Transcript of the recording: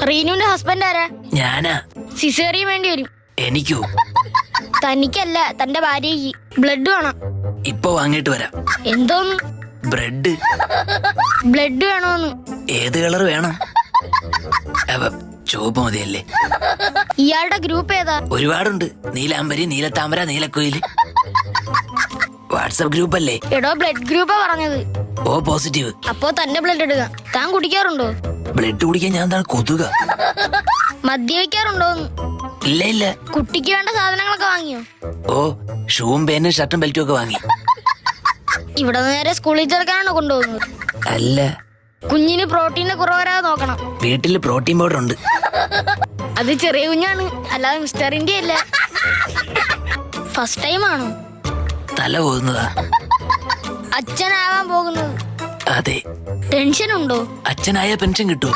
റീനുവിന്റെ husband ആരാ? ഞാനാ. Caesarean വേണ്ടി വരും. എനിക്കോ? തനിക്കല്ല, തന്റെ ഭാര്യയ്ക്ക്. ബ്ലഡ് വേണം. ഇപ്പൊ വാങ്ങിട്ട് വരാം. എന്തോന്ന്? ബ്രെഡ്. ബ്ലഡ് വേണോന്ന്? ഏത് കളർ വേണം? ചുവപ്പ് മതിയല്ലേ? ഇയാളുടെ ഗ്രൂപ്പ് ഏതാ? ഒരുപാടുണ്ട്. നീലാംബരി, നീലത്താമര, നീലക്കുയില്. വാട്സപ്പ് ഗ്രൂപ്പ് അല്ലേ? എടോ, ബ്ലഡ് ഗ്രൂപ്പാ പറഞ്ഞത്. O positive. അപ്പോ തന്നെ ബ്ലഡ് എടുക്കാം. താൻ കുടിക്കാറുണ്ടോ? ബ്ലഡ് കുടിക്കാൻ ഞാൻ എന്താണ് കൊതുക? മദ്യപിക്കാറുണ്ടോന്ന്? ഇല്ല ഇല്ല. കുട്ടിക്ക് വേണ്ട സാധനങ്ങളൊക്കെ വാങ്ങിയോ? ഓ, ഷൂവും പേനും ഷർട്ടും ബെൽറ്റും ഒക്കെ വാങ്ങി. ഇവിടെ നേരെ സ്കൂളിൽ ചേർക്കാനാണോ കൊണ്ടുപോകുന്നത്? അല്ല, കുഞ്ഞിന് പ്രോട്ടീന്റെ കുറവ് വരാതെ നോക്കണം. വീട്ടില് പ്രോട്ടീൻ പൗഡർ ഉണ്ട്. അത് ചെറിയ കുഞ്ഞാണ്, അല്ലാതെ മിസ്റ്റർ ഇന്ത്യ അല്ല. ഫസ്റ്റ് ടൈം ആണോ? തല പോകുന്നതാ. അച്ഛനാവാൻ പോകുന്നത്? അതെ. ടെൻഷൻ ഉണ്ടോ? അച്ഛനായ പെൻഷൻ കിട്ടുമോ?